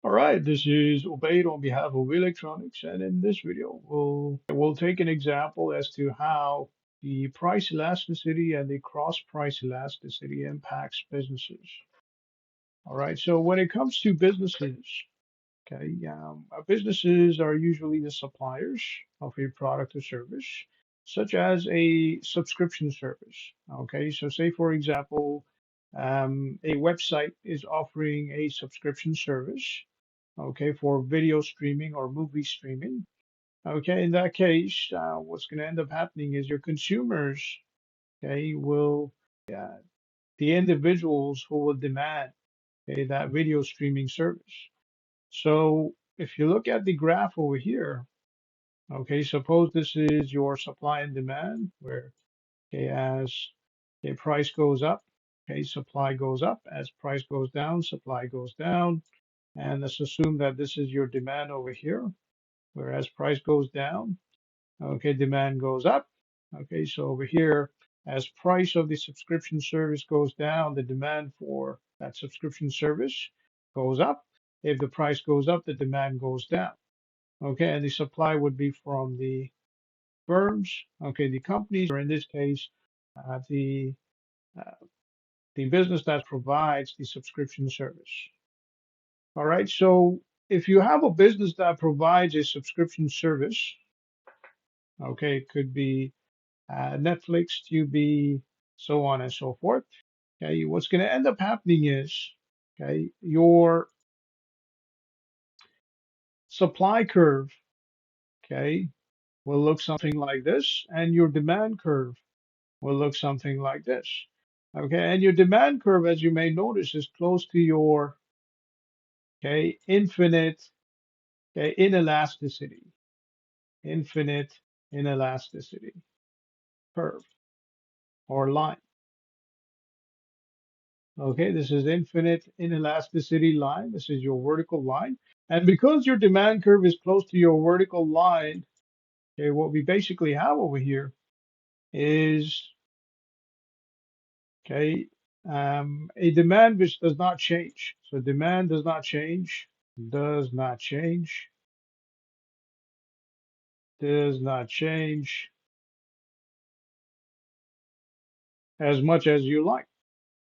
All right, this is Obaid on behalf of Electronics, and in this video, we'll take an example as to how the price elasticity and the cross price elasticity impacts businesses. All right, so when it comes to businesses, okay, businesses are usually the suppliers of a product or service, such as a subscription service. Okay, so say for example, a website is offering a subscription service, okay, for video streaming or movie streaming. Okay, in that case, what's going to end up happening is your consumers, okay, will, uh, the individuals who will demand, okay, that video streaming service. So if you look at the graph over here, okay, suppose this is your supply and demand, where, okay, as the price goes up, okay, supply goes up. As price goes down, supply goes down. And let's assume that this is your demand over here. Whereas price goes down, okay, demand goes up. Okay, so over here, as price of the subscription service goes down, the demand for that subscription service goes up. If the price goes up, the demand goes down. Okay, and the supply would be from the firms, okay, the companies, or in this case, uh, the uh, the business that provides the subscription service. All right, so if you have a business that provides a subscription service, okay, it could be Netflix, QB, so on and so forth. Okay, what's going to end up happening is, okay, your supply curve, okay, will look something like this, and your demand curve will look something like this. Okay, and your demand curve, as you may notice, is close to your, okay, infinite, okay, inelasticity, infinite inelasticity curve or line. Okay, this is infinite inelasticity line. This is your vertical line. And because your demand curve is close to your vertical line, okay, what we basically have over here is, okay, a demand which does not change. So demand does not change, does not change as much as you like.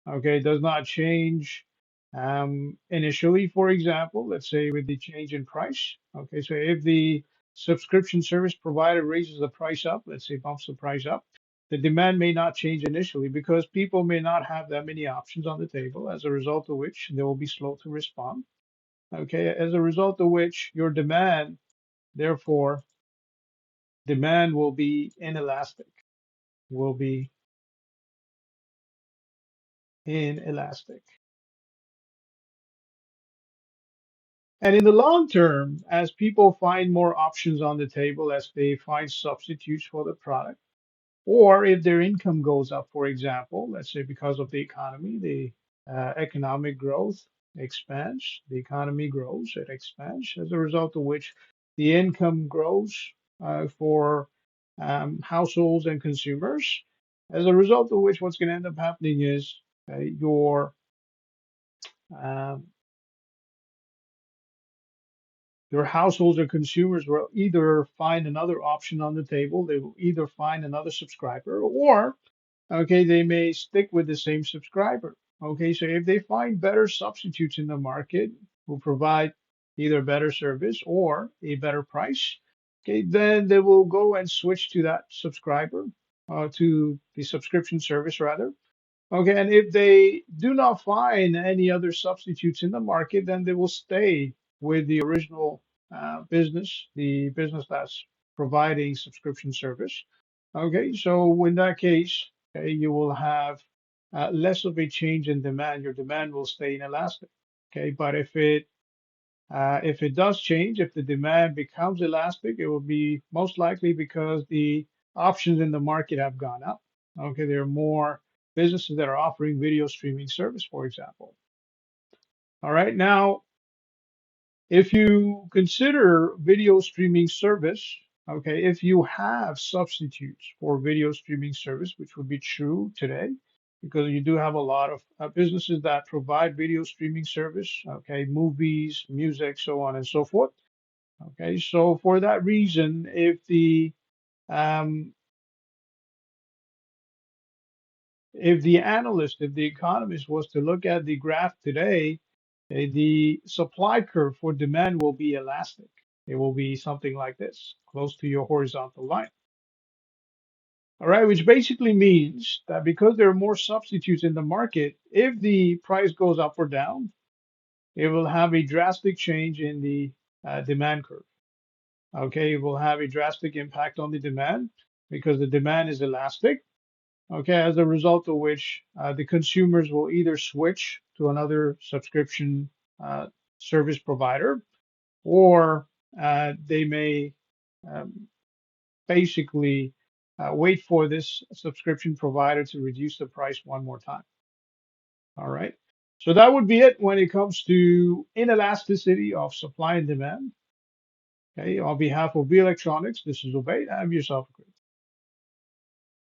Okay, does not change initially, for example, let's say with the change in price. Okay, so if the subscription service provider raises the price up, let's say bumps the price up, the demand may not change initially because people may not have that many options on the table, as a result of which they will be slow to respond. Okay, as a result of which your demand, therefore, demand will be inelastic, will be inelastic. And in the long term, as people find more options on the table, as they find substitutes for the product, or if their income goes up, for example, let's say because of the economy, the economic growth expands, the economy grows, it expands, as a result of which the income grows for households and consumers, as a result of which what's going to end up happening is um, your households or consumers will either find another option on the table, they will either find another subscriber, or okay, they may stick with the same subscriber. Okay, so if they find better substitutes in the market who provide either better service or a better price, okay, then they will go and switch to that subscriber, to the subscription service rather. Okay, and if they do not find any other substitutes in the market, then they will stay with the original business, the business that's providing subscription service. Okay, so in that case, okay, you will have less of a change in demand. Your demand will stay inelastic. Okay, but if it does change, if the demand becomes elastic, it will be most likely because the options in the market have gone up. Okay, there are more businesses that are offering video streaming service, for example. All right, now, if you consider video streaming service, okay, if you have substitutes for video streaming service, which would be true today, because you do have a lot of businesses that provide video streaming service, okay, movies, music, so on and so forth. Okay, so for that reason, um, if the analyst, if the economist was to look at the graph today, the supply curve for demand will be elastic. It will be something like this, close to your horizontal line. All right, which basically means that because there are more substitutes in the market, if the price goes up or down, it will have a drastic change in the demand curve. Okay, it will have a drastic impact on the demand because the demand is elastic. Okay, as a result of which the consumers will either switch to another subscription uh, service provider, or they may um, basically wait for this subscription provider to reduce the price one more time. All right. So that would be it when it comes to inelasticity of supply and demand. Okay. On behalf of V Electronics, this is Obey. Have yourself a great